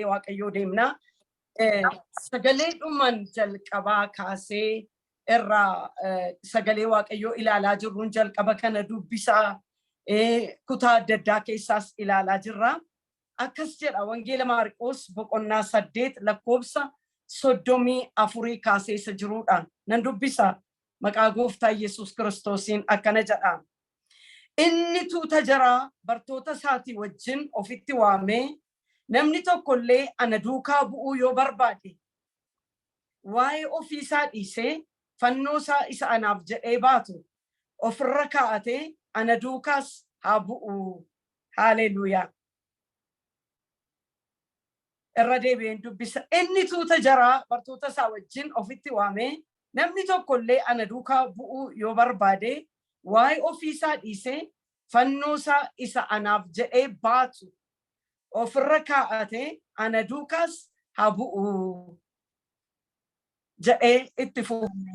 waaqayyoo deemna. Sagalee dhuman jalqabaa kaasee irraa sagalee waaqayyoo ilaalaa jirruun jalqaba kana dubbisaa kutaa adda addaa keessaas ilaalaa jirra. Akkas jedha wangeela Maarqos boqonnaa 8 lakkoofsa 34 kaasee isa jiruudhaan nan dubbisa. Maqaa gooftaa Yesuus Kiristoosiin akkana jedha. Inni tuuta jaraa bartoota isaatii wajjin ofitti waamee namni tokkollee ana duukaa bu'uu yoo barbaade waa'ee ofiisaa dhiisee fannoo isaa isa anaaf jedhee baatu ofirra kaa'atee ana duukaas haa bu'u. Haleluuyaa. Irra deebi'een dubbisa. Inni tuuta jaraa bartoota isaa wajjin ofitti waamee namni tokkollee ana duukaa bu'uu yoo barbaade waa'ee ofiisaa dhiisee fannoo isaa isa anaaf jedhee baatu ofirra kaa'atee ana duukaas haa bu'u jedhee itti fuudhe.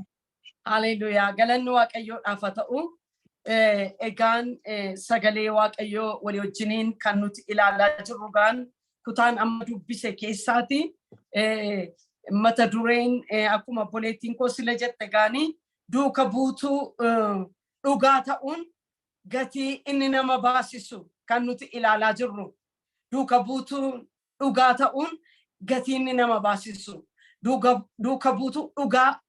Haleluuyaa. Galanni waaqayyoodhaaf haa ta'u. Egaan sagalee waaqayyoo walii wajjiniin kan nuti ilaalaa jirru gaan kutaan amma dubbise keessaati. Mata dureen akkuma obboleettiin koo sila jette gaanii duuka buutuu dhugaa ta'uun gatii inni nama baasisu kan nuti ilaalaa jirru. Duuka buutuu dhugaa ta'uun gatii inni nama baasisu. Duuka buutuu dhugaa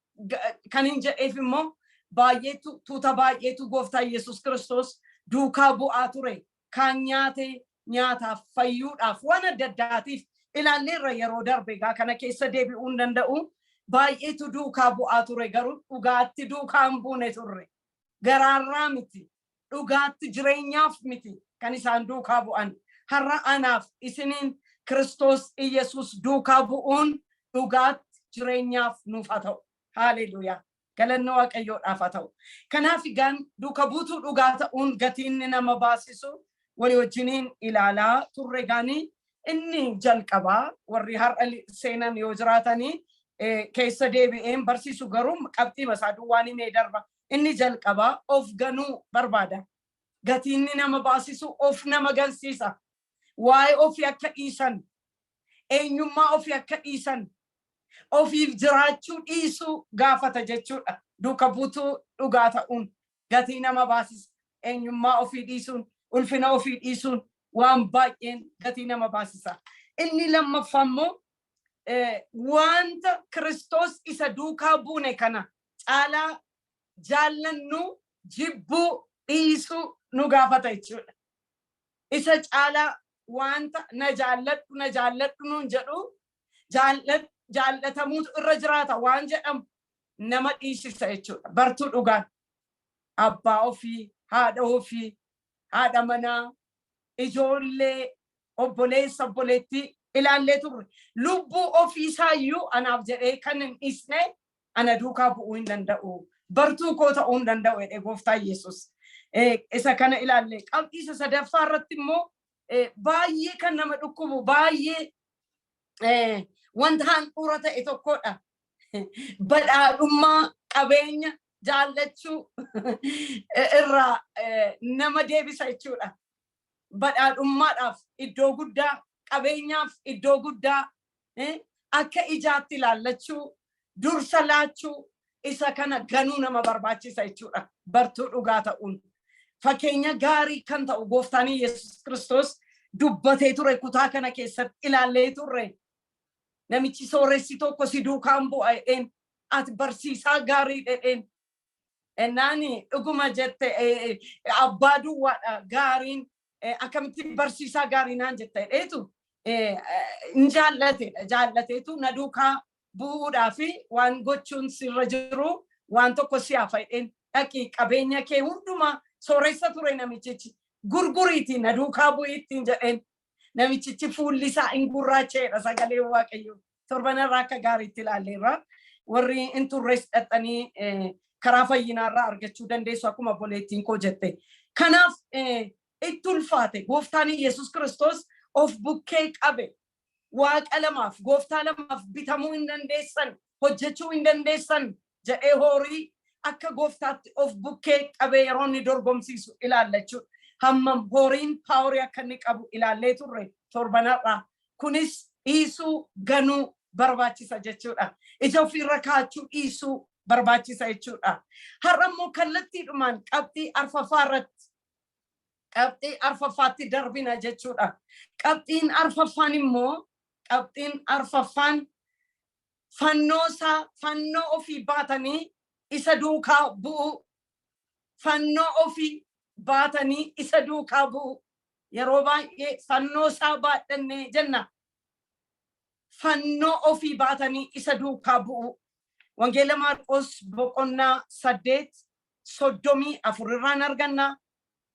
kan hin jedheef immoo baay'eetu tuuta baay'eetu gooftaa Yesuus Kiristoos duukaa bu'aa ture. Kan nyaate nyaataaf fayyuudhaaf waan adda addaatiif ilaalleerra yeroo darbe egaa kana keessa deebi'uu hin danda'u. Baay'eetu duukaa bu'aa ture garuu dhugaatti duukaa hin buune turre. Garaarraa miti. Dhugaatti jireenyaaf miti kan isaan duukaa bu'an. Har'a anaaf isiniin Kiristoos Iyesuus duukaa bu'uun dhugaatti jireenyaaf nuuf haa ta'u. Haleluuyaa. Galanni waaqayyoodhaaf haa ta'u. Kanaaf egaan duuka buutuu dhugaa ta'uun gatii inni nama baasisu walii wajjiniin ilaalaa turre gaanii inni jalqabaa warri har'a seenan yoo jiraatanii keessa deebi'een barsiisu garuu qabxii masaa duwwaan himee darba. Inni jalqabaa of ganuu barbaada. Gatii inni nama baasisu of nama gansiisa. Waa'ee ofii akka dhiisan, eenyummaa ofii akka dhiisan, ofiif jiraachuu dhiisuu gaafata jechuudha. Duuka buutuu dhugaa ta'uun gatii nama baasisa. Eenyummaa ofii dhiisuun, ulfina ofii dhiisuun waan baay'een gatii nama baasisa. Inni lammaffaa immoo wanta Kiristoos isa duukaa buune kana caalaa jaallannu jibbuu dhiisuu nu gaafata jechuudha. Isa caalaa wanta na jaalladhu nuun jedhu jaallatamuutu irra jiraata waan jedhamu nama dhiisisa jechuudha. Bartuu dhugaan abbaa ofii, haadha ofii, haadha manaa, ijoollee, obboleessa, obboleettii ilaallee turre. Lubbuu ofiisaayyuu anaaf jedhee kan hin dhiisne ana duukaa bu'uu hin danda'u. Bartuu koo ta'uu hin danda'u jedhee gooftaa Yesuus. Isa kana ilaallee qabxii isa sadaffaa irratti immoo baay'ee kan nama dhukkubu baay'ee wanta handhuura ta'e tokkodha. Badhaadhummaa qabeenya jaallachuu irraa nama deebisa jechuudha. Badhaadhummaadhaaf iddoo guddaa, qabeenyaaf iddoo guddaa akka ijaatti ilaallachuu, dursa laachuu isa kana ganuu nama barbaachisa jechuudha. Bartuu dhugaa ta'uun. Fakkeenya gaarii kan ta'u gooftaan Yesuus Kiristoos dubbatee ture kutaa kana keessatti ilaallee turre. Namichi sooressi tokko si duukaan bu'a jedheen ati barsiisaa gaarii jedheen. Ennaani dhuguma jette abbaa duwwaadha gaariin akkamitti barsiisaa gaarii naan jette jedheetu hin jaallateetu na duukaa bu'uudhaa fi waan gochuun sirra jiru waan tokko si hafa jedheen dhaqii qabeenya kee hundumaa sooressa ture namichichi gurguriitiin na duukaa bu'iittiin jedheen. Namichichi fuulli isaa hin gurraacheedha sagalee waaqayyoo. Torbanarraa akka gaariitti ilaalleerra. Warri hin turres dhaxxanii karaa fayyinaarraa argachuu dandeessu akkuma obboleettiin koo jette. Kanaaf itti ulfaate gooftaan Yesuus Kiristoos of bukkee qabe. Waaqa lamaaf gooftaa lamaaf bitamuu hin dandeessan, hojjechuu hin dandeessan jedhee horii akka gooftaatti of bukkee qabee yeroo inni dorgomsiisu ilaallachuu. Hammam horiin paaworii akka inni qabu ilaallee turre torbanarraa. Kunis dhiisuu ganuu barbaachisa jechuudha. Ija ofirra kaachuu dhiisuu barbaachisa jechuudha. Har'a immoo kallattiidhumaan qabxii arfaffaatti darbina jechuudha. Qabxiin arfaffaan fannoo ofii baatanii isa duukaa bu'u. Fannoo ofii baatanii isa duukaa bu'u. Yeroo baay'ee fannoo isaa baadhannee jenna. Fannoo ofii baatanii isa duukaa bu'u. Wangeela Maarqos boqonnaa 8:34 irraan arganna.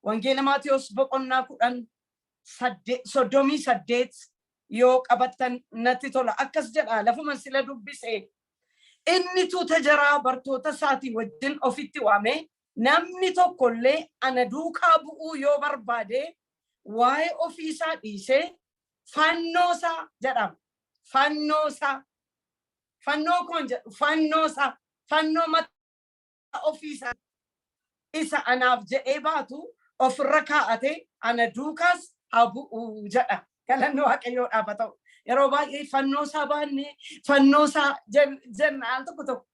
Wangeela Maatiyos boqonnaa 10:38 yoo qabattan natti tola. Akkas jedha lafuma sila dubbise. Inni tuuta jaraa bartoota isaatii wajjin ofitti waame namni tokkollee ana duukaa bu'uu yoo barbaade waa'ee ofii isaa dhiisee fannoosaa jedhama. Fannoosaa. Fannoo kun jedhu fannoosaa. Fannoo mataa ofiisaa isa anaaf jedhee baatu ofirra kaa'ate ana duukaas haa bu'u jedha. Galanni Waaqayyoodhaaf haa ta'u. Yeroo baay'ee fannoosaa baannee fannoosaa jenna al tokko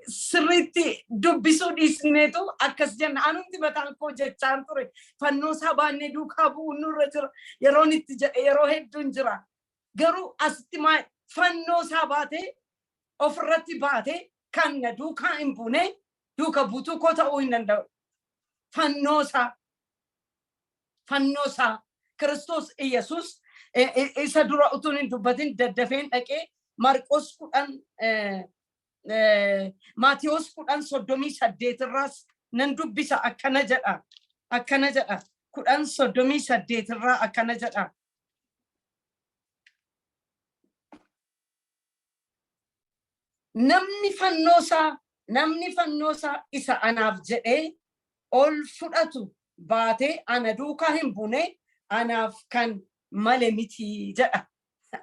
sirriitti dubbisuu dhiisneetu akkas jenna. Anumti mataan koo jechaan ture fannoosaa baannee duukaa bu'u nurra jira. Yeroon itti jedhe yeroo hedduun jira. Garuu asitti fannoosaa baatee ofirratti baatee kan na duukaa hin buune duuka buutuu koo ta'uu hin danda'u. Fannoosaa Kiristoos Iyesuus isa dura utuun hin dubbatin daddafeen dhaqee Maarqos 10 Maatiyos 10:38 irraas nan dubbisa akkana jedha. 10:38 irraa akkana jedha. Namni fannoosaa isa anaaf jedhee ol fudhatu baatee ana duukaa hin buune anaaf kan malee miti jedha.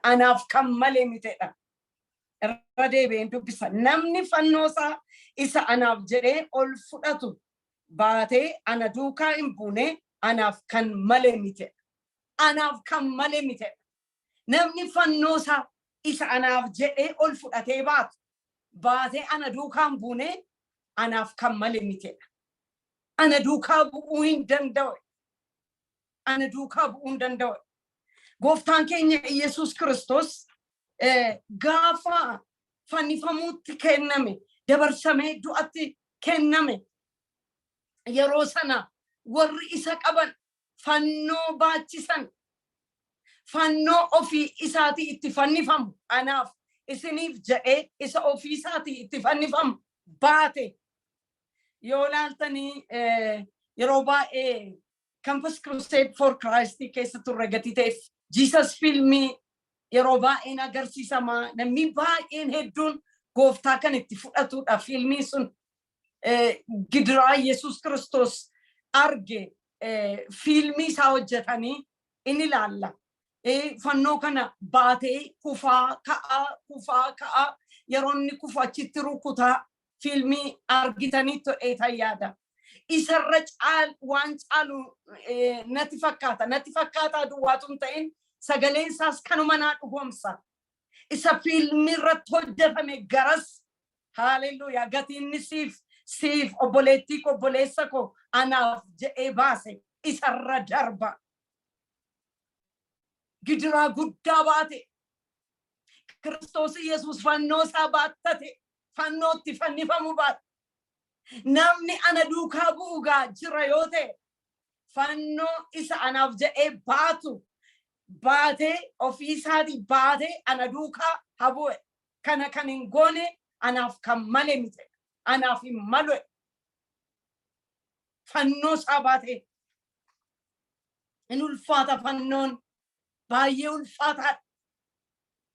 Anaaf kan malee mitedha. Irra deebi'een dubbisa. Namni fannoosaa isa anaaf jedhee ol fudhatu baatee ana duukaa hin buune anaaf kan malee mitedha. Anaaf kan malee mitedha. Namni fannoosaa isa anaaf jedhee ol fudhatee baatee ana duukaa hin buune anaaf kan malee mitedha. Ana duukaa bu'uu hin danda'u. Ana duukaa bu'uu hin danda'u. Gooftaan keenya Iyesuus Kiristoos gaafa fannifamuutti kenname, dabarsamee du'atti kenname. Yeroo sana warri isa qaban fannoo baachisan. Fannoo ofii isaatii itti fannifamu. Anaaf isiniif jedhee isa ofii isaatii itti fannifamu baate. Yoo laaltanii yeroo baay'ee Campus Crusade for Christ keessa turre gatii ta'eef Jesus filmii yeroo baay'een agarsiisama. Namni baay'een hedduun gooftaa kan itti fudhatudha. Filmii sun gidiraa Yesuus Kiristoos arge filmii isaa hojjetanii in ilaalla. Fannoo kana baatee kufaa ka'aa yeroo inni kufu achitti rukutaa filmii argitanii ta'ee yaada. Isarra waan caalu natti fakkaata duwwaatuun ta'in sagaleen isaas kanuma naa dhugoomsa. Isa filmii irratti hojjetame garas haaleluyyaa gatiin siif obboleettii koo obboleessa koo anaaf jedhee baase isarra darba. Gidiraa guddaa baate Kiristoos Iyesuus fannoo isaa baattate fannootti fannifamu baate. Namni ana duukaa bu'ugaa jira yoo ta'e fannoo isa anaaf jedhee baatee ofii isaatii baatee ana duukaa haa bu'e. Kana kan hin goone anaaf kan malee mite. Anaaf hin malu. Fannoo isaa baatee in ulfaata fannoon baay'ee ulfaataadha.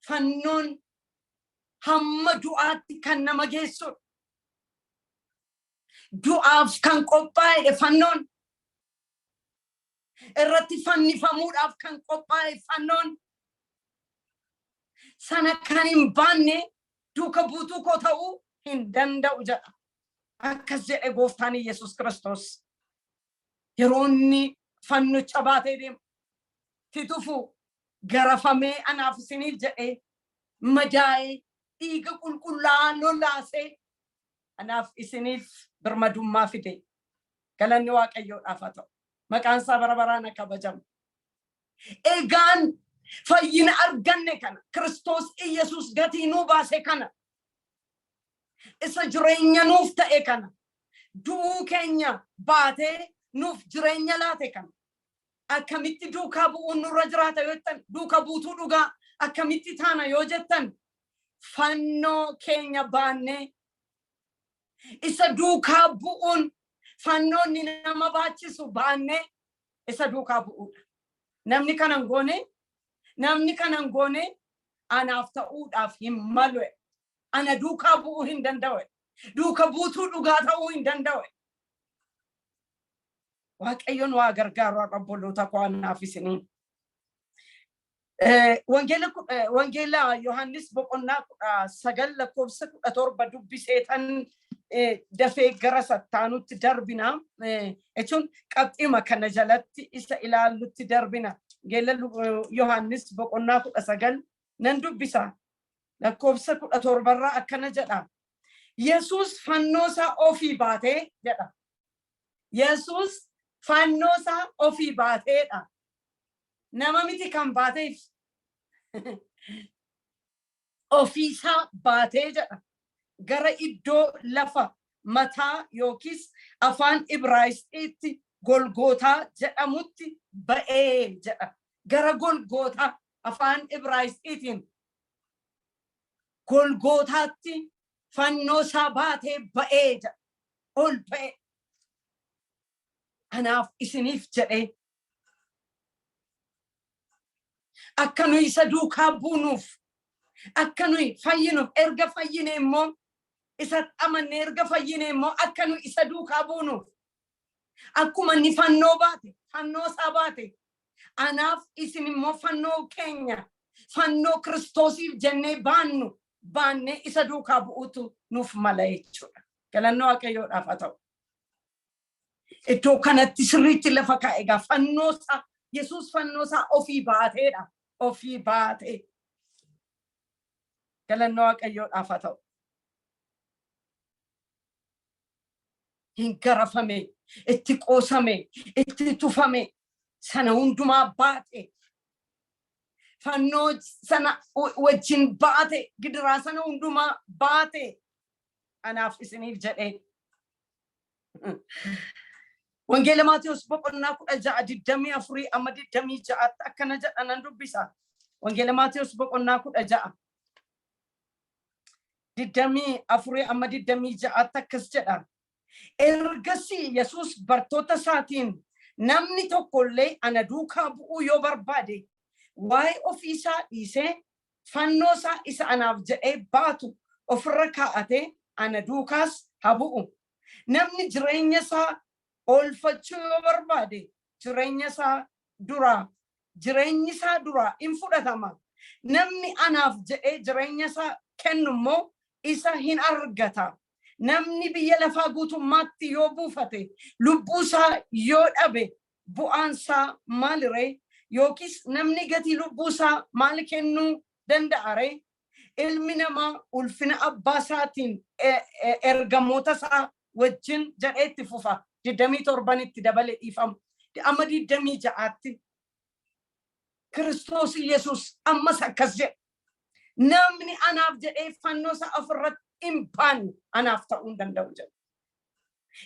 Fannoon hamma du'aatti kan nama geessudha. Du'aaf kan qophaa'e fannoon. Irratti fannifamuudhaaf kan qophaa'e fannoon. Sana kan hin baanne duuka buutuu koo ta'uu hin danda'u jedha. Akkas jedhe gooftaan Iyesuus Kiristoos. Yeroo inni fannicha baatee deemu titufu garafame anaaf isiniif jedhee madaa'ee dhiiga qulqullaa'aa lolaasee anaaf isiniif birmadummaa fide. Galanni Waaqayyoodhaaf haa ta'u. Maqaan isaa bara baraan akka kabajamu. Egaan fayyina arganne kana Kiristoos Iyesuus gatii nuu baase kana isa jireenya nuuf ta'e kana du'uu keenya baatee nuuf jireenya laate kana akkamitti duukaa bu'uun nurra jiraata yoo jettan, duuka buutuu dhugaa akkamitti taana yoo jettan, fannoo keenya baannee isa duukaa bu'uun fannoonni nama baachisu baannee isa duukaa bu'uudha. Namni kanan goone anaaf ta'uudhaaf hin malu. Ana duukaa bu'uu hin danda'u. Duuka buutuu dhugaa ta'uu hin danda'u. Waaqayyoon waa gargaaru obboloota koo anaaf isiniin. Wangeela Yohaannis boqonnaa 9 lakkoofsa 17 dubbiseetan dafee gara sattaanutti darbina. Jechuun qabxiima kana jalatti isa ilaallutti darbina. Wangeela Yohaannis boqonnaa 19 nan dubbisa. Lakkoofsa 17 irraa akkana jedha. Yesuus fannoosaa ofii baatee jedha. Yesuus fannoosaa ofii baateedha. Nama miti kan baateef ofiisaa baatee jedha. Gara iddoo lafa mataa yookiis afaan Ibraayisxiitti Golgootaa jedhamutti ba'ee jedha. Gara Golgootaa afaan Ibraayisxiitiin Golgootaatti fannoosaa baatee ba'ee jedha. Ol ba'e. Anaaf isiniif jedhee akka nuyi isa duukaa buunuuf, akka nuyi fayyinuuf, erga fayyine immoo isa amanne erga fayyine immoo akka nuyi isa duukaa buunuuf, akkuma inni fannoo baate, fannoosaa baate, anaaf isin immoo fannoo keenya, fannoo Kiristoosiif jennee baannee isa duukaa bu'uutu nuuf mala jechuudha. Galanni Waaqayyoodhaaf haa ta'u. Iddoo kanatti sirriitti lafa kaa'e egaa fannoosaa, Yesuus fannoosaa ofii baateedha. Ofii baatee. Galanni Waaqayyoodhaaf haa ta'u. Hin garafame, itti qoosame, itti tufame, sana hundumaa baate. Fannoo sana wajjin baate, gidiraa sana hundumaa baate. Anaaf isiniif jedhee. Wangeela Maatiyos boqonnaa 16:24 amma 26 akkana jedha nan dubbisa. Wangeela Maatiyos boqonnaa 16 24 amma 26 akkas jedha. Ergasii Yesuus bartoota isaatiin namni tokkollee ana duukaa bu'uu yoo barbaade waa'ee ofiisaa dhiisee fannoosaa isa anaaf jedhee baatu ofirra kaa'atee ana duukaas haa bu'u. Namni jireenya isaa oolfachuu yoo barbaade jireenyi isaa duraa in fudhatama. Namni anaaf jedhee jireenya isaa kennu immoo isa hin argata. Namni biyya lafaa guutummaatti yoo buufate lubbuu isaa yoo dhabe bu'aan isaa maaliree? Yookiis namni gatii lubbuu isaa maal kennuu danda'a ree? Ilmi namaa ulfina abbaa isaatiin ergamoota isaa wajjin jedhee itti fufa. 27 dabale dhiifamu. Amma 26 Kiristoos Yesuus ammas akkas jedhe. Namni anaaf jedhee fannoosaa ofirratti hin baanne anaaf ta'uu hin danda'u jedhe.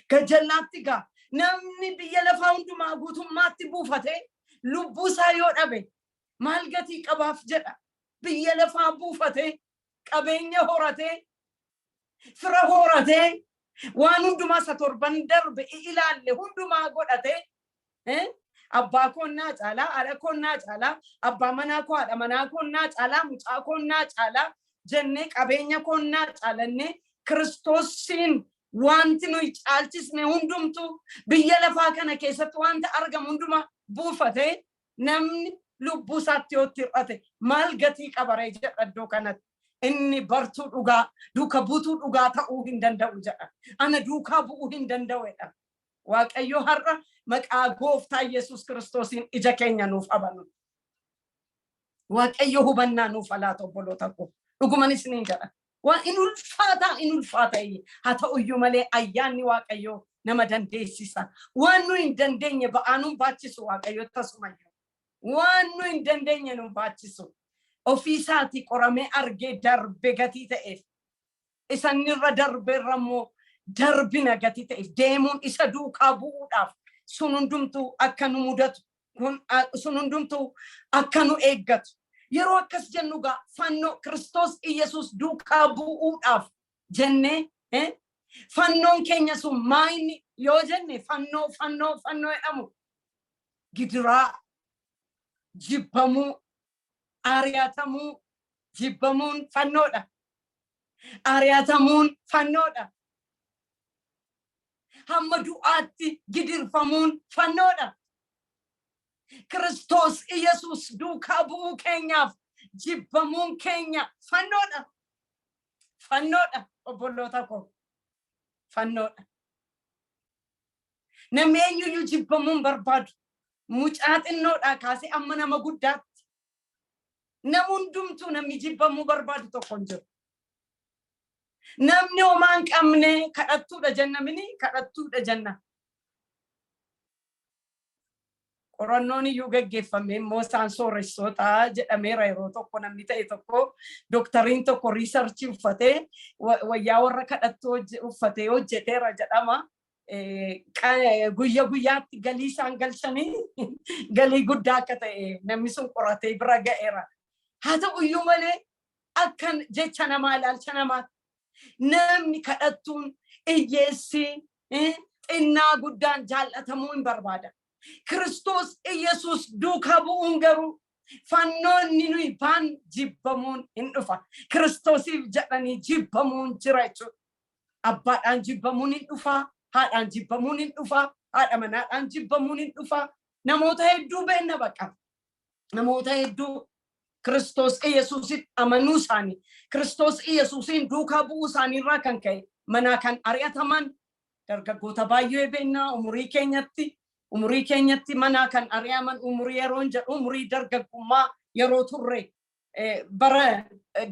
Gajallaatti gaa namni biyya lafaa hundumaa guutummaatti buufate lubbuu isaa yoo dhabe maal gatii qabaaf jedha. Biyya lafaa buufate qabeenya horatee fira horatee waan hundumaa isa torban darbe ilaalle hundumaa godhate abbaa koonnaa caalaa, haadha koonnaa caalaa, abbaa manaa koo, haadha manaa koonnaa caalaa, mucaa koonnaa caalaa jennee qabeenya koonnaa caalannee Kiristoosiin wanti nuyi caalchisne hundumtu biyya lafaa kana keessatti wanta argamu hundumaa buufate namni lubbuu isaatti yoo hir'ate maal gatii qabaree jedha iddoo kanatti. Inni bartuu dhugaa, duuka buutuu dhugaa ta'uu hin danda'u jedha. Ana duukaa bu'uu hin danda'uudha. Waaqayyo har'a maqaa Gooftaa Yesuus Kiristoosiin ija keenya nuuf abanu. waaqayyo hubannaa nuuf laata obboloota koo dhugumanis ni jedha waan inulfaata haa ta'u iyyuu malee ayyaanni waaqayyo nama dandeessisa waan nu hin dandeenye ba'aanuun baachisu waaqayyo tasumayyo waan nu hin dandeenye nu baachisu ofiisaati qoramee argee darbe gatii ta'eef isanirra darbeerra immoo darbina gatii ta'eef deemuun isa duukaa bu'uudhaaf sun hundumtuu akka nu mudatu sun hundumtuu akka nu eeggatu yeroo akkas jennu gaa fannoo Kiristoos Iyesuus duukaa bu'uudhaaf jennee fannoon keenya sun maayini yoo jenne fannoo jedhamu gidiraa jibbamuu ari'atamuu jibbamuun fannoodha ari'atamuun fannoodha hamma du'aatti gidirfamuun fannoodha Kiristoos Iyesuus duukaa bu'uu keenyaaf jibbamuun keenya fannoodha obboloota koo fannoodha namni eenyuyyuu jibbamuun barbaadu mucaa xinnoodhaa kaasee amma nama guddaatti nama hundumtuu namni jibbamuu barbaadu tokko hin jiru namni homaan qabne kadhattuudha jenna qorannoon iyyuu gaggeeffame immoo isaan sooressoota jedhameera yeroo tokko namni ta'e tokko doktariin tokko riisarchii uffatee wayyaa warra kadhattuu uffatee hojjeteera jedhama guyyaatti galii isaan galchanii galii guddaa akka ta'e namni sun qoratee bira ga'eera haa ta'u iyyuu malee akkan jecha namaa ilaalcha namaatti namni kadhattuun hiyyeessi xinnaa guddaan jaallatamuu hin barbaada Kiristoos Iyesuus duukaa bu'uun garuu fannoonni nuyi baan jibbamuun hin dhufa Kiristoosiif jedhanii jibbamuun jira jechuudha abbaadhaan jibbamuun hin dhufa haadhaan jibbamuun hin dhufa haadha manaadhaan jibbamuun hin dhufa namoota hedduu beekna baqa namoota hedduu Kiristoos Iyesuusitti amanuu isaanii Kiristoos Iyesuusiin duukaa bu'uu isaaniirraa kan ka'e manaa kan ari'ataman dargaggoota baay'ee beekna umurii keenyatti manaa kan ari'aman umurii yeroon jedhu umurii dargaggummaa yeroo turre bara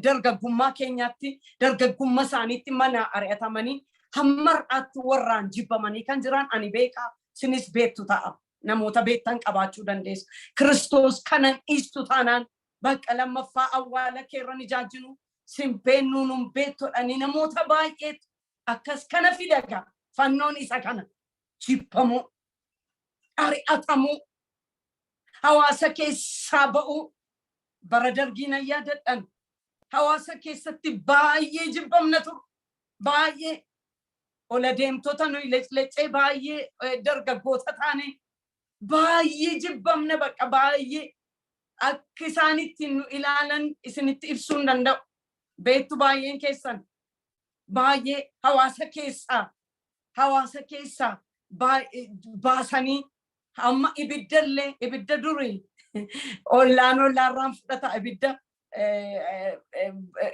dargaggummaa keenyatti dargaggummaa isaaniitti mana ari'atamanii hammar'aatti warraan jibbamanii kan jiran ani beekaa sinis beektu ta'a namoota beektan qabaachuu dandeessu Kiristoos kanan dhiistu taanaan bakka lammaffaa awwaala keerran ijaajjinu simpeennuun nun beektodhani namoota baay'eetu akkas kana fidaga fannoon isa kana jibbamuu ari'atamuu hawaasa keessaa ba'uu bara dargiin yaadadhan hawaasa keessatti baay'ee jibbamna ture baay'ee ola deemtota nuyi leclecee baay'ee dargaggoota taane baay'ee jibbamna bakka baay'ee akka isaanitti nu ilaalan isinitti ibsuu hin danda'u beektu baay'een keessan baay'ee hawaasa keessaa baasanii amma ibidda durii ollaarraan fudhata ibidda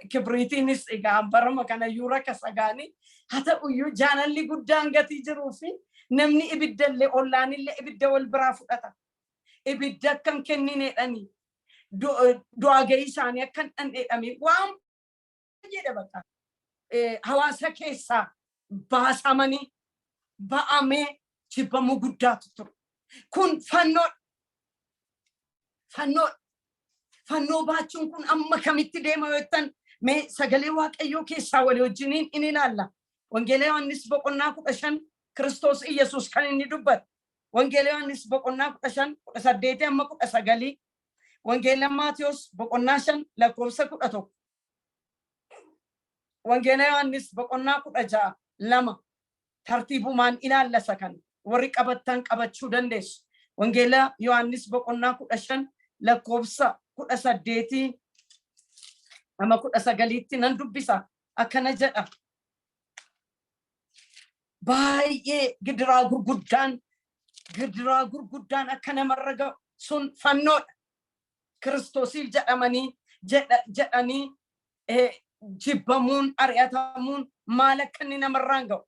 kibriitiinis egaa barama kana yuura kasagaanii haa ta'uyyuu jaalalli guddaan gatii jiruu fi namni ibiddallee ollaanillee ibidda wal biraa fudhata ibidda akkan kennineedhanii du'aa ga'ii isaanii akkan dhandheedhame waan jedha bakka hawaasa keessaa baasamanii ba'amee jibbamuu guddaatu ture kun fannoo baachuun kun amma kamitti deema yoo jettan mee sagalee waaqayyoo keessaa walii wajjiniin in ilaalla wangeela Yohaannis boqonnaa 15 Kiristoos Iyesuus kan inni dubbate wangeela Yohaannis boqonnaa 15 18 amma 19 wangeela Maatiyos boqonnaa 5 lakkoofsa 11 wangeela Yohaannis boqonnaa 16 2 tartiibumaan ilaalla sakan warri qabattan qabachuu dandeessu wangeela Yohaannis boqonnaa 15 lakkoofsa 18 amma 19tti nan dubbisa akkana jedha baay'ee gidiraa gurguddaan akka namarra ga'u sun fannoodha Kiristoosiif jedhanii jibbamuun ari'atamuun maal akka inni namarraan ga'u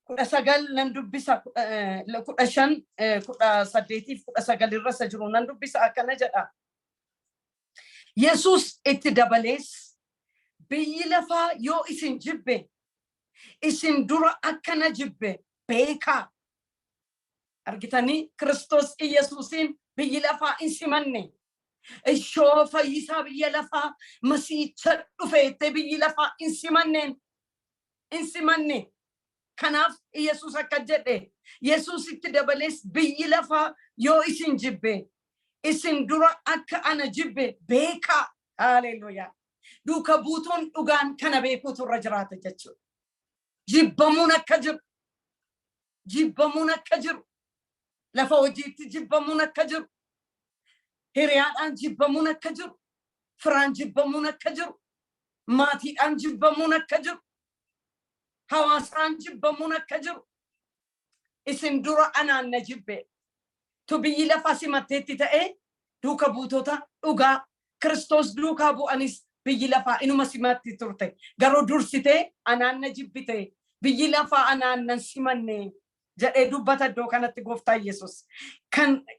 19 nan dubbisa 15 18 19 irra jiru nan dubbisa akkana jedha Yesus itti dabalees biyyi lafaa yoo isin jibbe isin dura akkana jibbe beekaa. Argitanii Kiristoos Yesuusin biyyi lafaa hin simanne. Ishoo fayyisaa biyya lafaa masiicha dhufeette biyyi lafaa hin simanne. Kanaaf Yesuus akka jedhe Yesuus itti dabalees biyyi lafaa yoo isin jibbe isin dura akka ana jibbe beekaa. Haleluuyaa. Duuka buutuun dhugaan kana beekuutu irra jiraata jechuudha. Jibbamuun akka jiru. Lafa hojiitti jibbamuun akka jiru. Hiriyaadhaan jibbamuun akka jiru. Firaan jibbamuun akka jiru. Maatiidhaan jibbamuun akka jiru. Hawaasaan jibbamuun akka jiru. Isin dura anaan na jibbe. Tu biyyi lafaa simatteetti ta'ee duuka buutota dhugaa Kiristoos duukaa bu'anis biyyi lafaa inuma simatti turte. Garuu dursitee anaan na jibbite. Biyyi lafaa anaan nan simanne jedhee dubbata iddoo kanatti gooftaa Yesuus.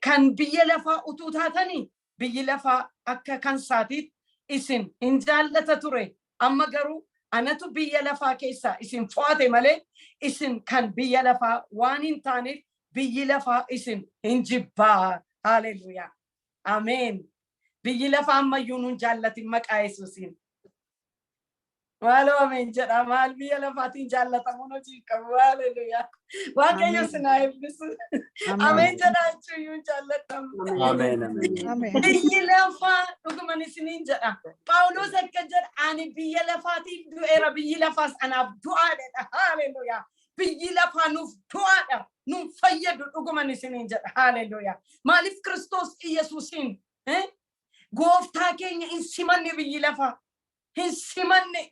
Kan biyya lafaa utuu taatanii biyyi lafaa akka kan saatiit isin hin jaallata ture. Amma garuu anatu biyya lafaa keessaa isin fo'ate malee isin kan biyya lafaa waan hin taaneef biyyi lafaa isin hin jibbaa. Haleluuyaa. Ameen. Biyyi lafaa ammayyuu nun jaallatin maqaa Yesuusiin. Maaloo ameen jedha. Maal biyya lafaatiin jaallatamuun hojii qabu. Haleluuyaa. Waaqayyo sinaa eebbisu. Ameen jedha jechuun jaallatamu. Ameen. Biyyi lafaa dhuguman isiniin jedha. Phaawulos akka jedha ani biyya lafaatiif du'eera biyyi lafaas anaaf du'aadha. Haleluuyaa. Biyyi lafaa nuuf du'aadha. Nuuf fayyadu dhuguman isiniin jedha. Haleluuyaa. Maaliif Kiristoos Yesuusiin gooftaa keenya hin simanne biyyi lafaa. Hin simanne.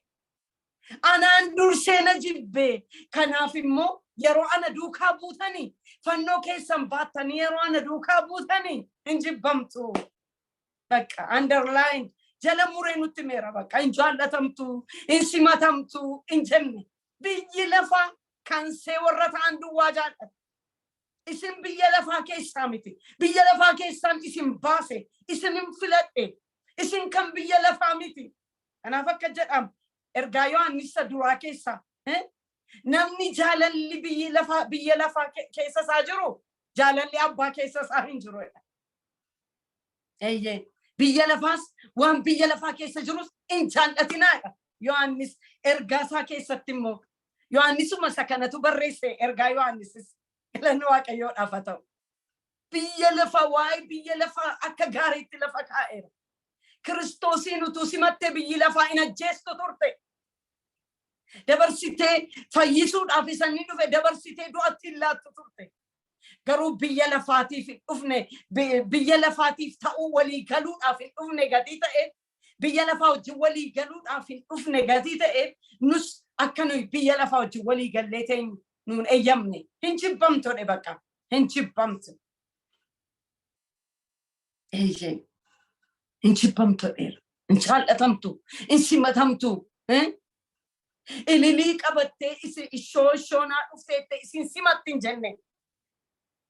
Anaan dursee na jibbe. Kanaaf immoo yeroo ana duukaa buutanii fannoo keessan baattanii yeroo ana duukaa buutanii hin jibbamtu. Bakka underline jala muree nutti meera bakka hin jaallatamtu, hin simatamtu, hin jenne. Biyyi lafaa kan see warra ta'an duwwaa jaallata. Isin biyya lafaa keessaa miti. Biyya lafaa keessaan isin baase, isin hin filadhe. Isin kan biyya lafaa miti. Kanaaf akka jedhamu ergaa Yohaannis duraa keessaa namni jaalalli biyya lafaa keessa isaa jiru jaalalli abbaa keessa isaa hin jiru. Biyya lafaas waan biyya lafaa keessa jirus hin jaallatinaadha. Yohaannis ergaa isaa keessatti immoo Yohaannisuma isa kanatu barreesse ergaa Yohaannisis galanni Waaqayyoodhaaf haa ta'u. Biyya lafaa waa'ee biyya lafaa akka gaariitti lafa kaa'eera. Kiristoosiin utuu simattee biyyi lafaa hin ajjeestu turte. Dabarsitee fayyisuudhaaf isanii dhufe dabarsitee du'atti hin laattu turte. Garuu biyya lafaatiif hin dhufne biyya lafaatiif ta'uu walii galuudhaaf hin dhufne gatii ta'e biyya lafaa wajjin walii galuudhaaf hin dhufne gatii ta'e nus akka nuyi biyya lafaa wajjin walii gallee ta'e nuun eeyyamne hin jibbamtodhe bakka hin jibbamtu. In jibbamtodheera. In jaallatamtu. In simatamtu. Ililii qabattee isin ishoonaa dhufteette isin simatti hin jenne.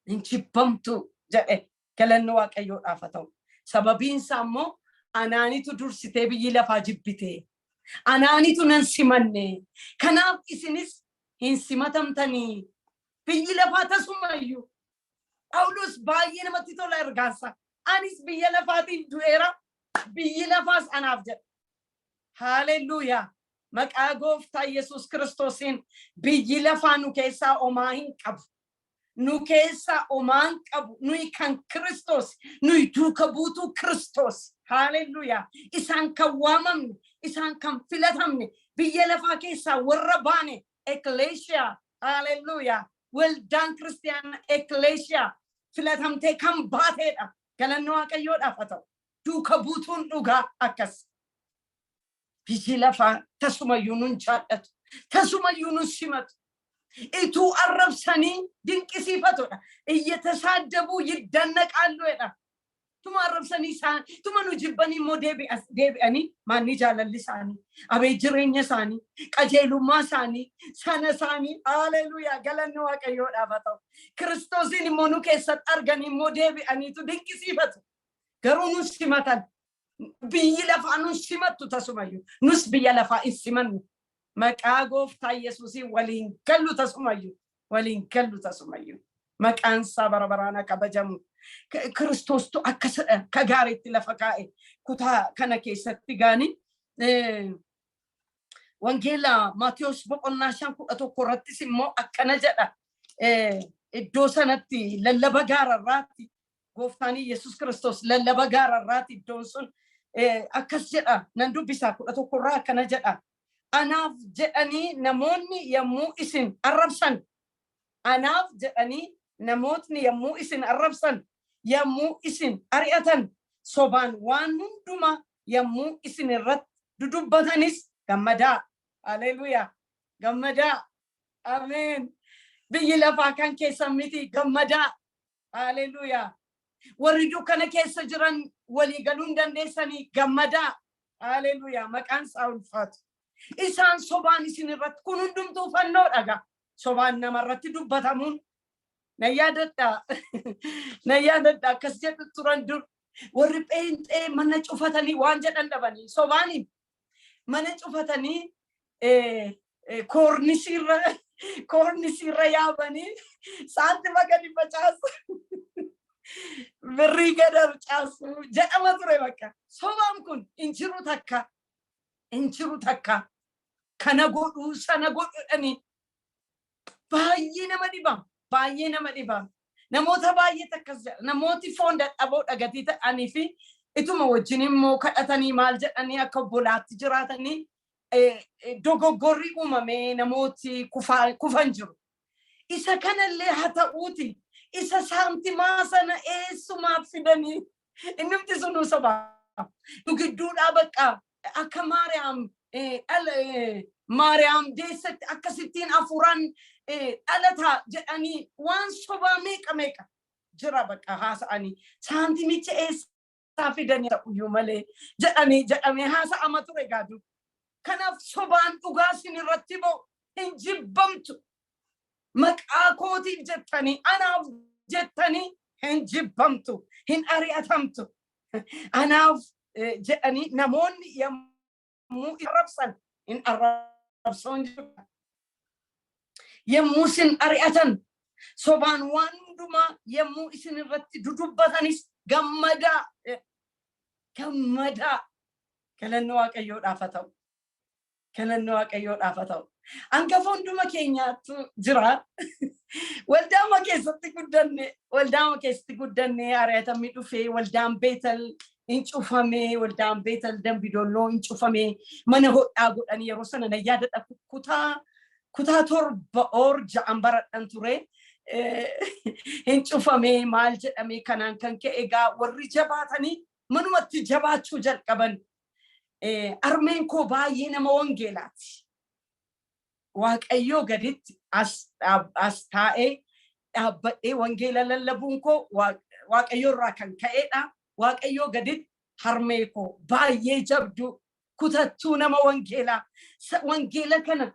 In jibbamtu jedhe galanni Waaqayyoodhaaf haa ta'u. Sababiin isaa immoo anaanitu dursitee biyyi lafaa jibbite. Anaanitu nan simanne. Kanaaf isinis hin simatamtanii. Biyyi lafaa tasumayyuu. Phaawulos baay'ee namatti tola ergaansa. Anis biyya lafaatiif du'eera. Biyyi lafaas anaaf jedha. Haleluuyaa. Maqaa gooftaa Yesuus Kiristoosiin biyyi lafaa nu keessaa homaa hin qabu. Nu keessaa homaa hin qabu. Nuyi kan Kiristoos. Nuyi duuka buutuu Kiristoos. Haleluuyaa. Isaan kan waamamne. Isaan kan filatamne. Biyya lafaa keessaa warra baane. Ekleeshiyaa. Haleluuyaa. Waldaan Kiristiyaana Ekleeshiyaa. Filatamtee kan baateedha. Galanni Waaqayyoodhaaf haa ta'u. Duuka buutuun dhugaa akkas. Biyyi lafaa tasumayyuu nun jaallatu. Tasumayyuu nun simatu. Ituu arrabsanii dinqisiifatudha. Iyyatasaadabuu yiddannaqaalluudha. Tuma arrabsanii isaan, tuma nu jibbanii immoo deebi'anii maanni jaalalli isaanii, abee jireenya isaanii, qajeelummaa isaanii, sana isaanii. Haleluuyaa. Galanni Waaqayyoodhaaf haa ta'u. Kiristoosiin immoo nu keessatti arganii immoo deebi'aniitu dinqisiifatu. Garuu nu simatan. biyyi lafaa nu simattu tasumayyu nus biyya lafaa isimannu maqaa gooftaa Yesuusiin waliin gallu tasumayyu maqaan isaa bara baraan kabajamu Kiristoostu akka gaariitti lafa kaa'e kutaa kana keessatti gaani wangeela Maatiyos boqonnaa 5:11 irrattis immoo akkana jedha iddoo sanatti lallaba gaararraatti gooftaan Yesuus Kiristoos lallaba gaararraatti iddoon sun akkas jedha nan dubbisa 11 irraa akkana jedha anaaf jedhanii namoonni yommuu isin arrabsan anaaf jedhanii namootni yommuu isin arrabsan yommuu isin ari'atan sobaan waan hunduma yommuu isin irratti dudubbatanis gammadaa haleluuyaa gammadaa amen biyyi lafaa kan keessan miti gammadaa haleluuyaa warri dukkana keessa jiran walii galuu hin dandeessanii gammadaa haleluuyaa maqaan isaa ulfaatu isaan sobaan isin irratti kun hundumtuu fannoo dhaga sobaan namarratti dubbatamuun na yaadadha akkas jedhu turan dur warri pheenxee mana cufatanii waan jedhan dhabanii sobaanii mana cufatanii koornisiirra yaabanii saantima gadi facaasu birrii gadar caasu jedhama ture bakka sobaan kun injiru takka kana godhu sana godhani baay'ee nama dhibam namoota baay'ee takkas jedha namooti foon dadhaboo dhagatii ta'anii fi ituma wajjin immoo kadhatanii maal jedhanii akka obbolaatti jiraatanii dogoggorri uumamee namooti kufan jiru isa kanallee haa ta'uuti isa saantimaa sana eessumaaf fidanii innumti sunu sobaa nu gidduudhaa bakka akka Maariyaam deessatti akkasittiin hafuuraan dhalataa jedhanii waan sobaa meeqa jira bakka haasa'anii saantimicha eessaa fidanii ta'uyyuu malee jedhamee haasa'ama ture gaadu kanaaf sobaan dhugaa isin irratti ba'u hin jibbamtu maqaa kootiif jettanii anaaf jettanii hin jibbamtu hin ari'atamtu anaaf jedhanii namoonni yommuu arrabsan hin arrabsoon jiru yommuu isin ari'atan sobaan waan hundumaa yommuu isin irratti dudubbatanis gammadaa galanni waaqayyoodhaaf haa ta'u hangafa hunduma keenyaatu jira waldaama keessatti guddanne ari'atamni dhufee waldaan Beetel incufame waldaan Beetel Dambidolloo incufame mana hodhaa godhanii yeroo sana na yaadadha kutaa 7 or 6 baradhan ture incufame maal jedhame kanaan kan ka'e egaa warri jabaatanii manumatti jabaachuu jalqaban armeen koo baay'ee nama wangeelaati waaqayyoo gaditti as taa'ee dhaabbadhee wangeela lallabuun koo waaqayyoo irraa kan ka'eedha waaqayyoo gaditti harmee koo baay'ee jabdu kutattuu nama wangeela kana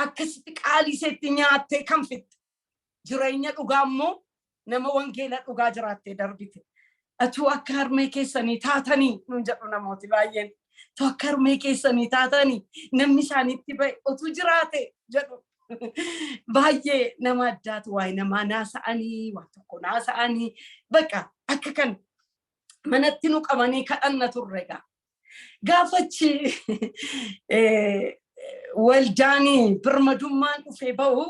akkasitti qaaliseetti nyaattee kan fitte jireenya dhugaa immoo nama wangeela dhugaa jiraattee darbite atuu akka harmee keessanii taatanii nuun jedhu namooti baay'een tu akka harmee keessanii taatanii namni isaanitti ba'e otuu jiraate jedhu baay'ee nama addaatu waa'ee namaa naasa'anii waan tokko naasa'anii bakka akka kan manatti nu qabanii kadhanna turre gaafachi waldaanii birmadummaan dhufee ba'u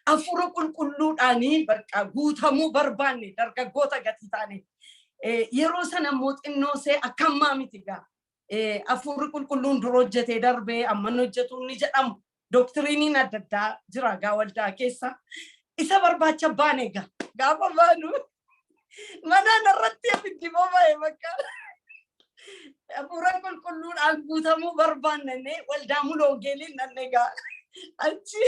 hafuura qulqulluudhaanii bakka guutamuu barbaanne dargaggoota gatii taane yeroo sana immoo xinnoosee akkammaa miti hafuurri qulqulluun dura hojjetee darbee amman hojjetuun ni jedhamu doktiriiniin adda addaa jira waldaa keessa isa barbaacha baane gaafa baanu manaan irratti abiddi boba'e bakka hafuura qulqulluudhaan guutamuu barbaannee waldaa muloogeeliin nanne achi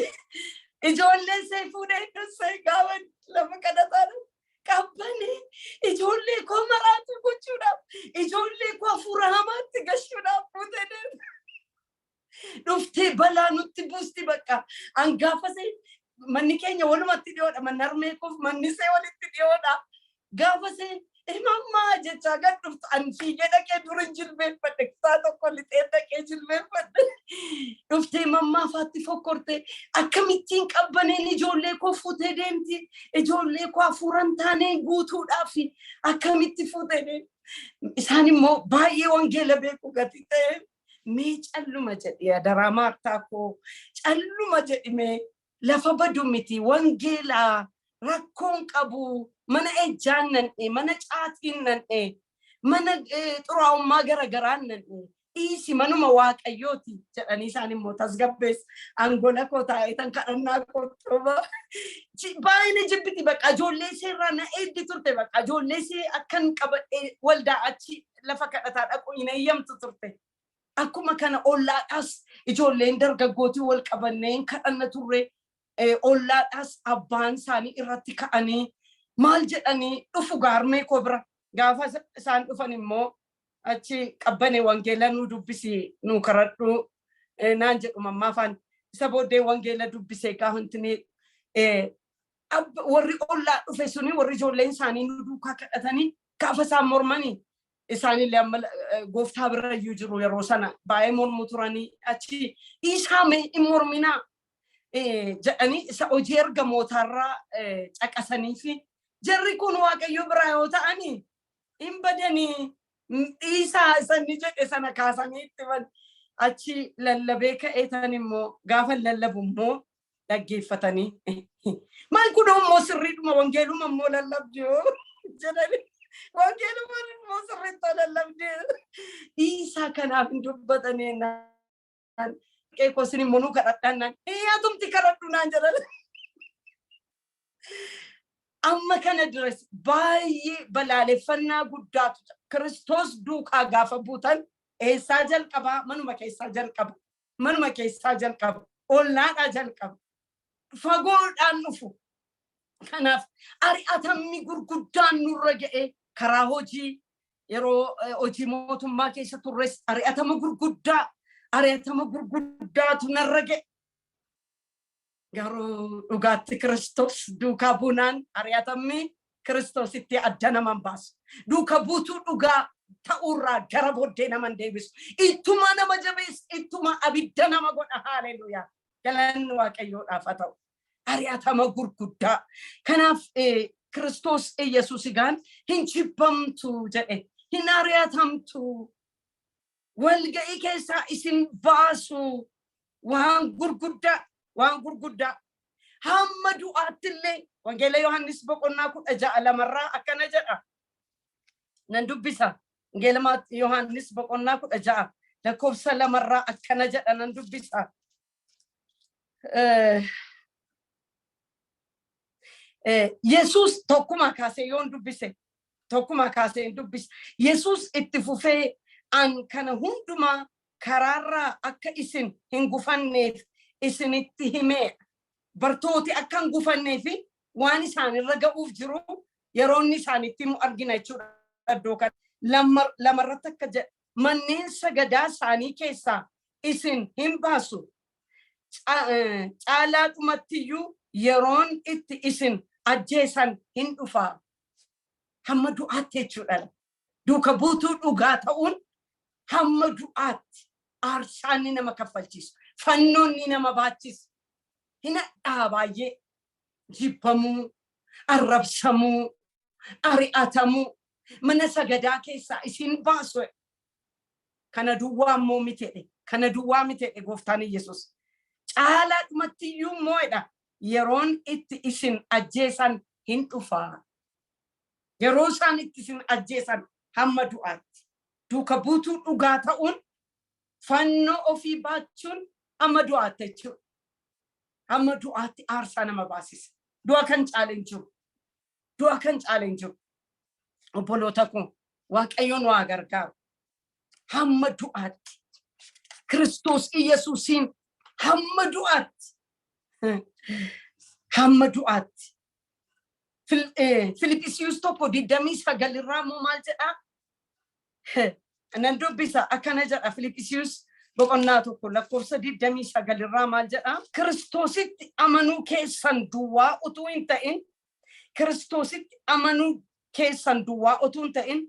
ijoollee see fuudhee dursee gaafa lafa kadhataan qabbane ijoollee koo maraatu gochuudhaaf ijoollee koo hafuura hamaatti gashuudhaaf fuutee dhuftee balaa nutti buusti bakka hangaafa see manni keenya walumatti dhiyoodha manni harmee koof manni see walitti dhiyoodha gaafa see Mama jecha gad dhuftan fiigee dhaqee durin jilbeenfadhe kutaa tokko lixee dhaqee jilbeenfadhe dhuftee mammaa faatti fokkorte akkamittiin qabbaneen ijoollee koo fuutee deemti ijoollee koo hafuuran taanee guutuudhaaf akkamitti fuutee deemti isaan immoo baay'ee wangeela beeku gati ta'e mee calluma jedhi adaraa maartaa koo calluma jedhi mee lafa badu miti wangeelaa rakkoon qabu mana ejjaanan mana caatiin mana xuraa'ummaa garaagaraan isi manuma waaqayyooti jedhanii isaan immoo tasgabbees angola koo taa'eetan kadhannaa kootoba baay'ina jibbiti baqa ijoollee seerraa na eeddi turte baqa ijoollee see akkan qabadhee waldaa achi lafa kadhataa dhaqu hin eeyyamtu turte akkuma kana ollaadhaas ijoolleen dargaggootii wal qabanneen kadhanna turre ollaadhaas abbaan isaanii irratti ka'anii maal jedhanii dhufu gaarmee koo bira gaafa isaan dhufan immoo achi qabbane wangeela nu dubbisi nu karadhu naan jedhu mammaa afaan isa booddee wangeela dubbisee gaafantini warri ollaa dhufe suni warri ijoolleen isaanii nu duukaa kadhatanii gaafa isaan mormanii isaanillee amma gooftaa bira iyyuu jiru yeroo sana baay'ee mormu turanii achi isaame hin morminaa jedhanii isa hojii ergamootarraa caqasanii fi jarri kun waaqayyo biraa yoo ta'anii hin badanii isaa isani jedhe sana kaasanii itti ban achi lallabee ka'eetan immoo gaafa lallabu immoo dhaggeeffatanii maal kun immoo sirriidhuma wangeeluma immoo lallabdi yoo jedhanii wangeeluma immoo sirriitti lallabdi isaa kanaaf hin dubbatanii Eko sini monu kadhadhaan tumti kadhadhu naan jedhan amma kana duras baay'ee balaaleffannaa guddaatu Kiristoos duukaa gaafa buutan eessaa jalqabaa manuma keessaa jalqaba ollaadhaa jalqaba fagoodhaan dhufu kanaaf ari'atamni gurguddaan nurra ga'ee karaa hojii yeroo hojii mootummaa keessa turres ari'atama gurguddaatu narra ga'e garuu dhugaatti Kiristoos duukaa buunaan ari'atamni Kiristoositti adda naman baasu duuka buutuu dhugaa ta'urraa gara booddee naman deebisu ittuma nama jabees ittuma abidda nama godha haleluuyaa galanni waaqayyoodhaaf haa ta'u ari'atama gurguddaa kanaaf Kiristoos Yesuus gaan hin jibbamtu jedhe hin ari'atamtu walga'ii keessaa isin baasu waan gurguddaa hamma du'aattillee wangeela Yohaannis boqonnaa 16 akkana jedha nan dubbisa wangeela Yohaannis boqonnaa 16 lakkoofsa 2 akkana jedha nan dubbisa Yesuus tokkuma kaasee yoon dubbise Yesuus itti fufee an kana hundumaa karaarraa akka isin hin gufanneef isinitti himee bartooti akka hin gufanneef waan isaan irra ga'uuf jiru yeroonni isaanitti mu argina jechuudha iddoo kan lamarratti akka jedha manneen sagadaa isaanii keessaa isin hin baasu caalaa dhumattiyyuu yeroon itti isin ajjeesan hin dhufaa hamma du'aatti jechuudha duuka buutuu dhugaa ta'uun hamma du'aatti aarsaanni nama kaffalchiisu fannoonni nama baachisu hinadhaa baay'ee jibbamuu arrabsamuu ari'atamuu mana sagadaa keessaa isin baasu kana duwwaa miteedhe gooftaan Yesuus caalaa dhumattiyyuu moo'edha yeroon itti isin ajjeesan hin dhufaa yeroo isaan itti isin ajjeesan hamma du'aatti duuka buutuu dhugaa ta'uun fannoo ofii baachuun hamma du'aatti jechuudha hamma du'aatti aarsaa nama baasisa du'a kan caaleen jiru obboloota kun waaqayyoon waa gargaaru hamma du'aatti Kiristoos Yesuusiin hamma du'aatti Filiphisiiyuus 1:29 irraa immoo maal jedhaa nan dubbisa akkana jedha Filiphisiiyuus boqonnaa 1 lakkoofsa 29 irraa maal jedhaa Kiristoositti amanuu keessan duwwaa utuu hin ta'in Kiristoositti amanuu keessan duwwaa utuun ta'in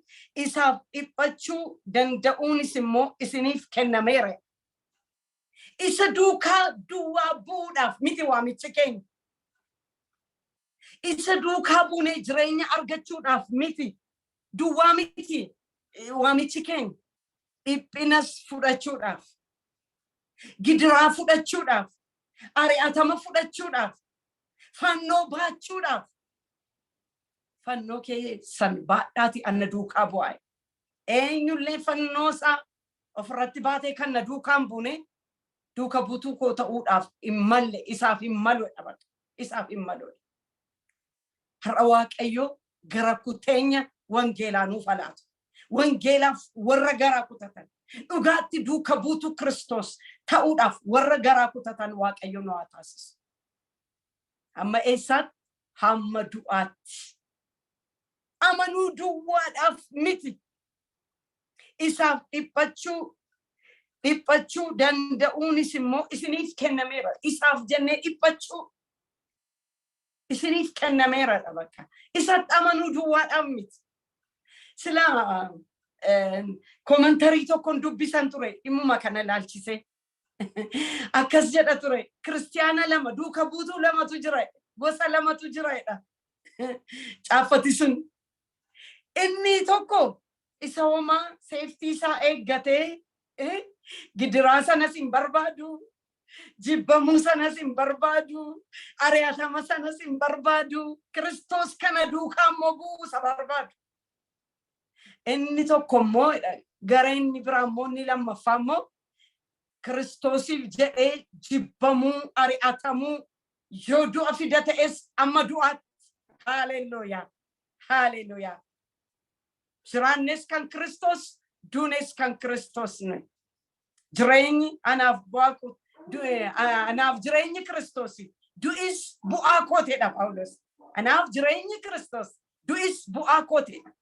isaaf dhiphachuu danda'uunis immoo isiniif kennameera. Isa duukaa duwwaa bu'uudhaaf miti waamichi keenya. Isa duukaa buunee jireenya argachuudhaaf miti duwwaa miti waamichi keenya. Dhiphinas fudhachuudhaaf, gidiraa fudhachuudhaaf, ari'atama fudhachuudhaaf, fannoo baachuudhaaf. Fannoo keessan baadhaati anna duukaa bu'aa. Eenyullee fannoo isaa ofirratti baatee kan na duukaan buune duuka buutuu koo ta'uudhaaf immalle isaaf immaluudha bakka. Isaaf immaluudha. Har'a Waaqayyo gara kuteenya wangeelaa nuuf laatu. Wangeelaaf warra garaa kutatan. Dhugaatti duuka buutuu Kiristoos ta'uudhaaf warra garaa kutatan Waaqayyo nu haa taasisu. Amma eessaatti? Hamma du'aatti. Amanuu duwwaadhaaf miti. Isaaf dhiphachuu danda'uunis immoo isiniif kennameera. Isaaf jennee dhiphachuu isiniif kennameera bakka. Isatti amanuu duwwaadhaaf miti. Sila komentarii tokkoon dubbisan ture dhimmuma kana ilaalchisee. Akkas jedha ture. Kiristiyaana lama duuka buutuu lamatu jira. Gosa lamatu jiraadha. Caaffati sun. Inni tokko isa homaa seeftii isaa eeggatee gidiraa sanas hin barbaadu, jibbamuu sanas hin barbaadu, ari'atama sanas hin barbaadu, Kiristoos kana duukaa immoo buusa barbaadu. Inni tokko immoo gara inni biraa immoo inni lammaffaa immoo Kiristoosiif jedhee jibbamuu, ari'atamuu yoo du'a fida ta'es amma du'aatti. Haalelooyaa. Haalelooyaa. Jiraannes kan Kiristoos, duunes kan Kiristoos. Jireenyi anaaf jireenyi Kiristoosi. Du'is bu'aa kooteedha Phaawulos. Anaaf jireenyi Kiristoos. Du'is bu'aa kooteedha.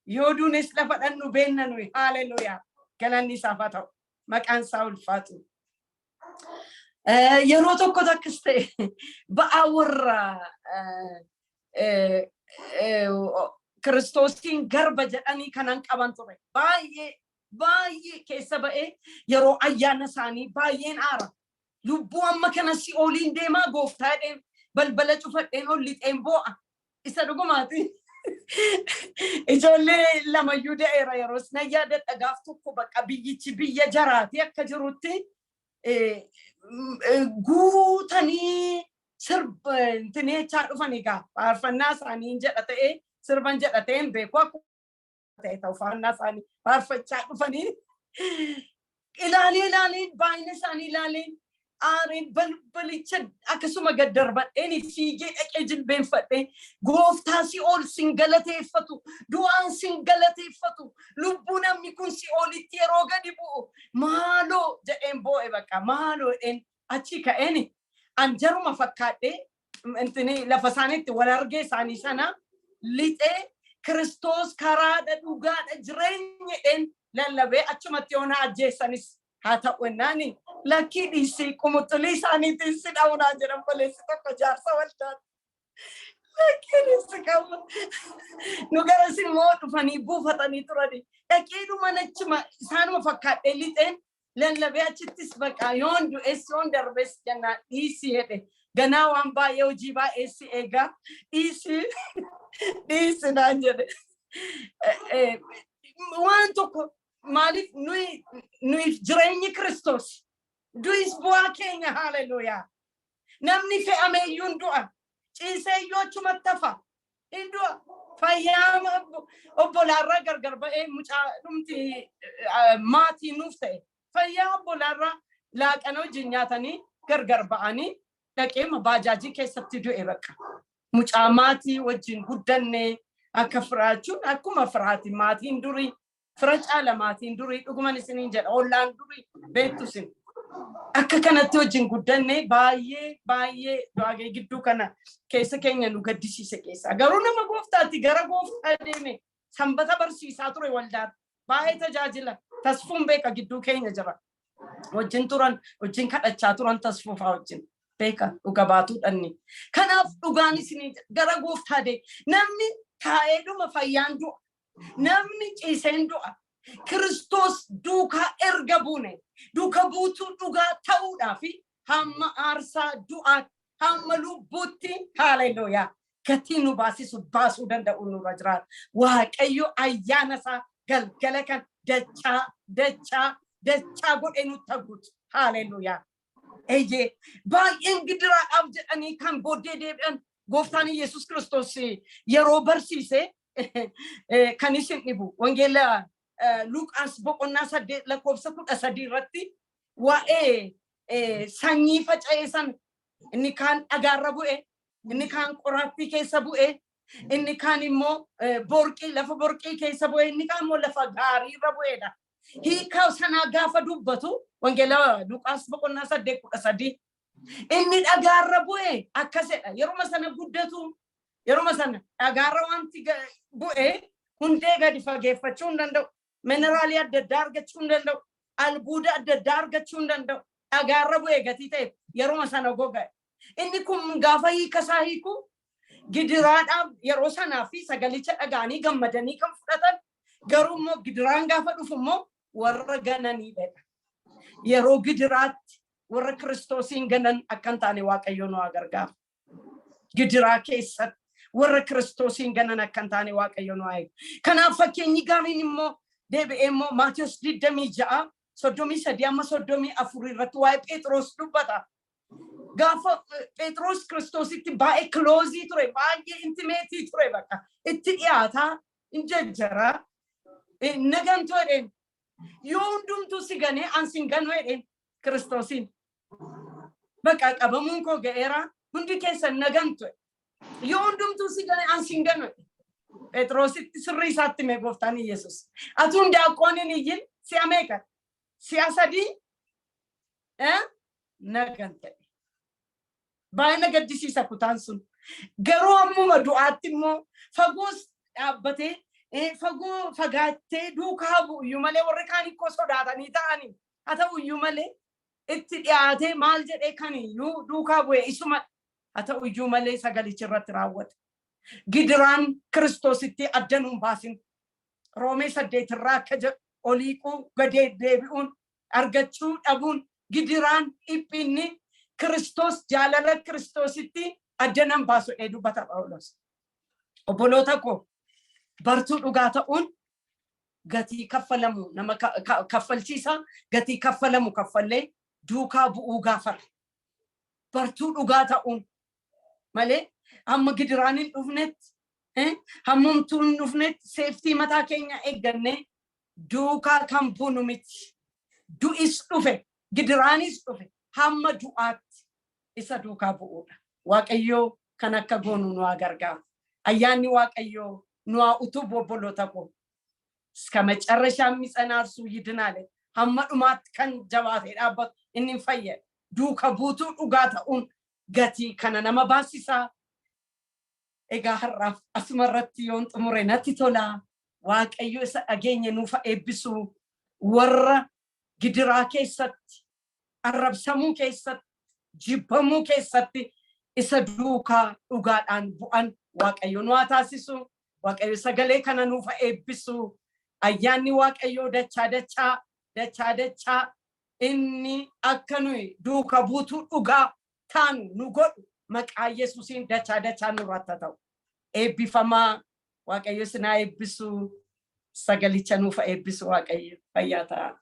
Yoo duunes lafa dhannu beenna nuyi. Haalelooyaa. Galanni isaaf haa ta'u. Maqaan isaa ulfaatu. Yeroo tokko takkas ta'e ba'aa warra Kiristoosin garba jedhanii kanan qaban ture. Baay'ee keessa ba'ee yeroo ayyaana isaanii baay'een aara. Lubbuu amma kana si'ooliin deemaa gooftaadheen balbala cufadheen ol lixeen boo'a. Isa dhugumaati. Ijoollee lamayyuu da'eera yeroo na yaadadha gaaf tokko bakka biyyichi biyya jaraati akka jirutti guutanii sirba intineechaa dhufanii gaa faarfannaa isaanii jedha ta'ee sirban jedha ta'een beeku akkuma ta'e ta'u faarfannaa isaanii faarfachaa dhufanii ilaalee baay'ina isaanii ilaalee aareen balbalicha akkasuma gad darbadheen fiigee dhaqee jilbeenfadhee gooftaa si'ool sin galateeffatu du'aan sin galateeffatu lubbuu namni kun si'oolitti yeroo gadi bu'u maaloo jedheen boo'e bakka maaloo jedheen achi ka'een an jaruma fakkaadhee intini lafa isaaniitti wal argee isaanii sana lixee Kiristoos karaadha dhugaadha jireenya jedheen lallabee achumatti yoona ajjeessanis haa ta'u ennaani lakkii dhiisii qumuxxulii isaaniitiin si dhaunaa jedhan boleessi tokko jaarsa waldaan. Lakkii dhiisii qabu. Nu garas immoo dhufanii buufatanii turani. Dhaqiidhuma achuma isaanuma fakkaadhee lixeen lallabee achittis baqa yoon du'es yoon darbes jennaan dhiisii jedhe. Ganaa waan baay'ee hojii baay'ee si eegaa dhiisii naan jedhe. Waan tokko Malif nuyi jireenyi Kiristoos. Du'is bu'aa keenya haalelooyaa. Namni fe'ame iyyuu du'a. Ciisee iyyuu achumatti hafa. Du'a. Fayyaa obbolaarraa gargar ba'ee mucaa dhumti maatii nuuf ta'e. Fayyaa obbolaarraa laaqana wajjin nyaatanii gargar ba'anii dhaqeema baajaajii keessatti du'e bakka. Mucaa maatii wajjin guddannee akka firaachuun akkuma firaati maatiin durii. Firaachaa maatiin durii dhuguman isiniin jedha ollaan durii beektu isin akka kanatti wajjin guddannee baay'ee du'aagee gidduu kana keessa keenya nu gaddisiise keessa garuu nama gooftaatti gara gooftaa deeme sanbata barsiisaa ture waldaan baay'ee tajaajila tasfuun beeka gidduu keenya jira wajjin turan wajjin kadhachaa turan tasfuufaa wajjin beeka dhuga baatuudhanni kanaaf dhugaan isiniin gara gooftaa deeme namni taa'eedhuma fayyaan du'a. Namni ciiseen du'a. Kiristoos duukaa erga buune duuka buutuu dhugaa ta'uudhaafi hamma aarsaa du'aa hamma lubbuutti haleluuyaa gatii nu baasuu danda'u nurra jiraata. Waaqayyo ayyaana isaa galgala kan dachaa godhee nutti haguutu. Haleluuyaa. Eeyyee baay'een gidiraadhaaf jedhanii kan booddee deebi'an gooftaan Yesuus Kiristoos yeroo barsiise kan isin dhibu wangeela Luqaas boqonnaa 8 lakkoofsa 13 irratti waa'ee sanyii faca'ee san inni kaan dhagaarra bu'e, inni kaan qoraattii keessa bu'e, inni kaan immoo borqii lafa borqii keessa bu'e, inni kaan immoo lafa gaariirra bu'eedha. Hiika sanaa gaafa dubbatu wangeela Luqaas boqonnaa 8:13 inni dhagaarra bu'e akkasidha. Yeroo sana guddatu yeroo sana dhagaarra wanti bu'e hundee gadi fageeffachuu hin danda'u. Mineraalii adda addaa argachuu hin danda'u. Albuuda adda addaa argachuu hin danda'u. Dhagaarra bu'e gatii ta'e yeroo sana goga'e. Inni kun gaafa hiika isaa hiiku gidiraadhaaf yeroo sanaa fi sagalicha dhagaanii gammadanii kan fudhatan garuu immoo gidiraan gaafa dhufu immoo warra gananiidha. Yeroo gidiraatti warra Kiristoosiin ganan akka hin taane Waaqayyo nu gargaara. Gidiraa keessatti warra Kiristoosiin ganan akka hin taane Waaqayyo nu eega. Kanaaf fakkeenyi gaariin immoo deebi'ee immoo Maatiyos 26 33 amma 34 irratti waa'ee Phexros dubbata. Gaafa Phexros Kiristoositti baay'ee close ture, baay'ee intimate ture bakka. Itti dhiyaataa hin jejjera. Nagantu jedheen yoo hundumtuu si ganee ansin ganuu jedheen Kiristoosiin. Bakka qabamuun koo ga'eera hundi keessan nagantu. Yoo hundumtuu si ganee ansin ganuu. Phexrositti sirrii isaatti mee gooftaan Yesuus. Atuun daaqooniin iyyin si'a meeqa? Si'a 3 nagante. Baay'ee nagaddisiisa kutaan sun. Garuu ammuma du'aatti immoo fagoos dhaabbatee fagaattee duukaa bu'uyyuu malee warri kaan ikkoo sodaatanii ta'anii haa ta'uyyuu malee itti dhiyaatee maal jedhee kaniyyuu duukaa bu'e isuma haa ta'uyyuu malee sagalichi irratti raawwate. Gidiraan Kiristoositti adda nuun baasin. Roomee 8 irraa akka jedhu oliiquu gadee deebi'uun argachuu dhabuun gidiraan dhiphinni Kiristoos jaalala Kiristoositti adda nan baasu dubbata Phaawulos. Obboloota koo bartuu dhugaa ta'uun gatii kaffalamu nama kaffalchiisa gatii kaffalamu kaffallee duukaa bu'uu gaafata. Bartuu dhugaa ta'uun malee amma gidiraan hin dhufnetti hammumtuu hin dhufnetti seeftii mataa keenya eeggannee duukaa kan buunu miti. Du'is dhufe gidiraanis dhufe hamma du'aatti isa duukaa bu'uudha. Waaqayyoo kan akka goonu nu gargaaru. Ayyaanni Waaqayyoo nu utubu obboloota koo. Iska macarrashaan mitsanaarsu yidinaale hamma dhumaatti kan jabaatee dhaabbatu inni hin fayyadu. Duuka buutuu dhugaa ta'uun gatii kana nama baasisaa. Egaa har'aaf asuma irratti yoon xumure natti tola. Waaqayyo isa dhageenya nuuf eebbisu warra gidiraa keessatti arrabsamuu keessatti jibbamuu keessatti isa duukaa dhugaadhaan bu'an Waaqayyo nu taasisu. Waaqayyo sagalee kana nuuf eebbisu. Ayyaanni Waaqayyo dachaa inni akka nuyi duuka buutuu dhugaa taanu nu godhu maqaa Yesuusiin dachaa nurratti ta'u. Eebbifamaa Waaqayyo sinaa eebbisu sagalicha nuuf eebbisu Waaqayyo fayyaa ta'a.